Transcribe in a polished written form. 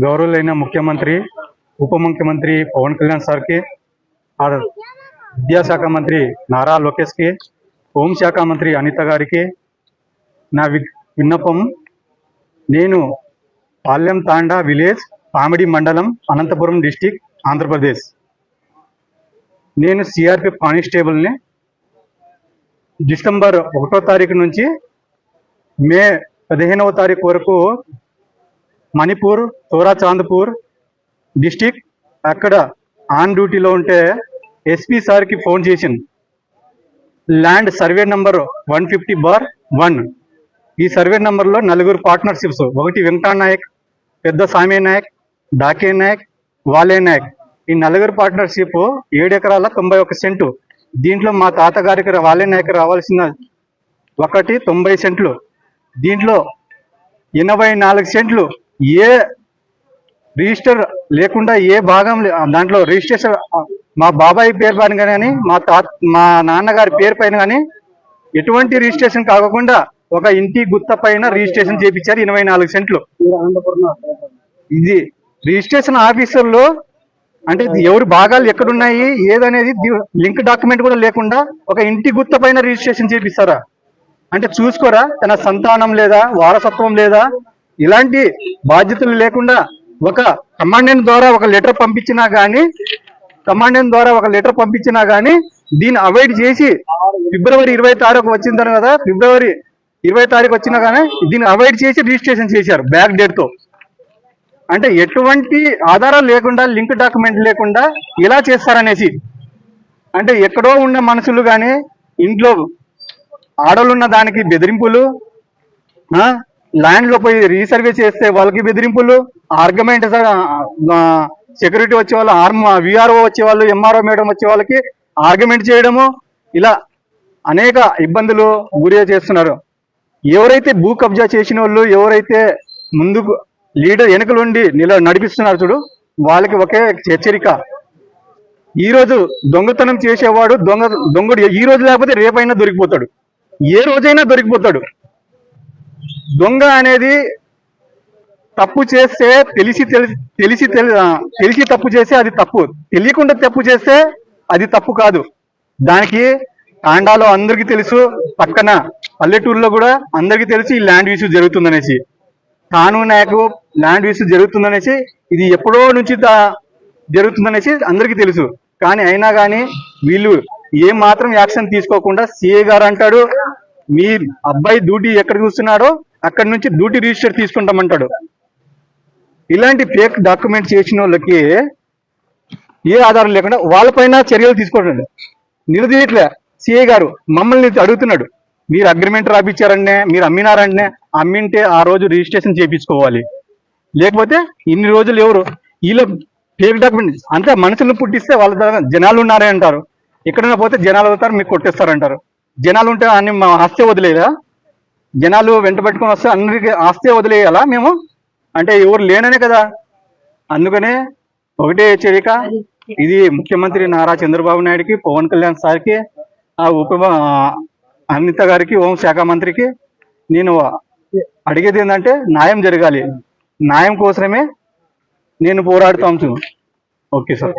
గౌరవులైన ముఖ్యమంత్రి ఉప ముఖ్యమంత్రి పవన్ కళ్యాణ్ సార్ కి, విద్యాశాఖ మంత్రి నారా లోకేష్ కి, హోంశాఖ మంత్రి అనిత గారికి నా విన్నపం. నేను పాల్యం తాండా విలేజ్, పామిడి మండలం, అనంతపురం డిస్టిక్, ఆంధ్రప్రదేశ్. నేను సిఆర్పిఎఫ్ కానిస్టేబుల్ని. డిసెంబర్ 1వ తారీఖు నుంచి మే 15వ తారీఖు వరకు మణిపూర్, తోరా చాంద్పూర్ డిస్టిక్ అక్కడ ఆన్ డ్యూటీలో ఉంటే ఎస్పీ సార్కి ఫోన్ చేసింది. Land survey number 150/1. ఈ సర్వే నంబర్లో 4 పార్ట్నర్షిప్స్. ఒకటి వెంకటా నాయక్, పెద్ద సామే నాయక్, డాకే నాయక్, వాలే నాయక్. ఈ 4 పార్ట్నర్షిప్ 7 ఎకరాల 91 సెంటు. దీంట్లో మా తాతగారికి వాలే నాయక్ రావాల్సిన 90 సెంట్లు. దీంట్లో 84 సెంట్లు ఏ రిజిస్టర్ లేకుండా, ఏ భాగం దాంట్లో రిజిస్ట్రేషన్ మా బాబాయ్ పేరు పైన కానీ, మా నాన్నగారి పేరు పైన కానీ ఎటువంటి రిజిస్ట్రేషన్ కాకుండా ఒక ఇంటి గుత్త పైన రిజిస్ట్రేషన్ చేయించారు. 24 సెంట్లు. ఇది రిజిస్ట్రేషన్ ఆఫీసర్లు అంటే ఎవరు భాగాలు ఎక్కడున్నాయి ఏదనేది లింక్ డాక్యుమెంట్ కూడా లేకుండా ఒక ఇంటి గుత్త పైన రిజిస్ట్రేషన్ చేపిస్తారా? అంటే చూసుకోరా? తన సంతానం లేదా, వారసత్వం లేదా, ఇలాంటి బాధ్యతలు లేకుండా ఒక కమాండెంట్ ద్వారా ఒక లెటర్ పంపించినా కానీ దీన్ని అవాయిడ్ చేసి ఫిబ్రవరి 20 తారీఖు వచ్చిన తర్వాత, ఫిబ్రవరి 20 తారీఖు వచ్చినా కానీ దీన్ని అవాయిడ్ చేసి రిజిస్ట్రేషన్ చేశారు బ్యాక్ డేట్తో. అంటే ఎటువంటి ఆధారాలు లేకుండా, లింక్ డాక్యుమెంట్ లేకుండా ఇలా చేస్తారనేసి. అంటే ఎక్కడో ఉన్న మనుషులు కానీ, ఇంట్లో ఆడలున్న దానికి బెదిరింపులు, ల్యాండ్లో పోయి రీసర్వే చేస్తే వాళ్ళకి బెదిరింపులు, ఆర్గ్యుమెంట్ సెక్యూరిటీ వచ్చే వాళ్ళు, విఆర్ఓ వచ్చే వాళ్ళు, ఎంఆర్ఓ మేడం వచ్చే వాళ్ళకి ఆర్గ్యుమెంట్ చేయడము, ఇలా అనేక ఇబ్బందులు గురి చేస్తున్నారు. ఎవరైతే భూ కబ్జా చేసిన వాళ్ళు, ఎవరైతే ముందుకు లీడర్ వెనుకలుండి నడిపిస్తున్నారు చూడు, వాళ్ళకి ఒకే హెచ్చరిక. ఈరోజు దొంగతనం చేసేవాడు దొంగడు ఈ రోజు లేకపోతే రేపైనా దొరికిపోతాడు, ఏ రోజైనా దొరికిపోతాడు. దొంగ అనేది తప్పు చేస్తే తెలిసి తప్పు చేస్తే అది తప్పు, తెలియకుండా తప్పు చేస్తే అది తప్పు కాదు. దానికి తాండాలో అందరికీ తెలుసు, పక్కన పల్లెటూరులో కూడా అందరికీ తెలుసు ఈ ల్యాండ్ ఇష్యూ జరుగుతుందనేసి. తాను నాకు ల్యాండ్ ఇష్యూ జరుగుతుందనేసి, ఇది ఎప్పుడో నుంచి జరుగుతుందనేసి అందరికీ తెలుసు. కానీ అయినా కానీ వీళ్ళు ఏ మాత్రం యాక్షన్ తీసుకోకుండా సిఏ గారు అంటాడు, మీ అబ్బాయి డ్యూటీ ఎక్కడ చూస్తున్నాడో అక్కడి నుంచి డ్యూటీ రిజిస్టర్ తీసుకుంటామంటాడు. ఇలాంటి ఫేక్ డాక్యుమెంట్ చేసిన వాళ్ళకి ఏ ఆధారం లేకుండా వాళ్ళపైన చర్యలు తీసుకోండి. నిలదీయట్లే సిఐ గారు మమ్మల్ని అడుగుతున్నాడు, మీరు అగ్రిమెంట్ రాపిచ్చారనే, మీరు అమ్మినారనే, అమ్మింటే ఆ రోజు రిజిస్ట్రేషన్ చేయించుకోవాలి, లేకపోతే ఇన్ని రోజులు ఎవరు వీళ్ళ ఫేక్ డాక్యుమెంట్ అంతా మనుషులను పుట్టిస్తే వాళ్ళ దగ్గర జనాలు ఉన్నారే అంటారు. ఎక్కడైనా పోతే జనాలు అవుతారు, మీకు కొట్టేస్తారంటారు. జనాలు ఉంటే అన్ని మా ఆస్తే వదిలేదా? జనాలు వెంట పెట్టుకొని వస్తే అందరికి ఆస్తే వదిలేయాలా మేము? అంటే ఎవరు లేననే కదా. అందుకనే ఒకటే హెచ్చరిక, ఇది ముఖ్యమంత్రి నారా చంద్రబాబు నాయుడుకి, పవన్ కళ్యాణ్ సార్కి, అనిత గారికి, హోంశాఖ మంత్రికి నేను అడిగేది ఏంటంటే న్యాయం జరగాలి. న్యాయం కోసమే నేను పోరాడుతాం. Okay sir.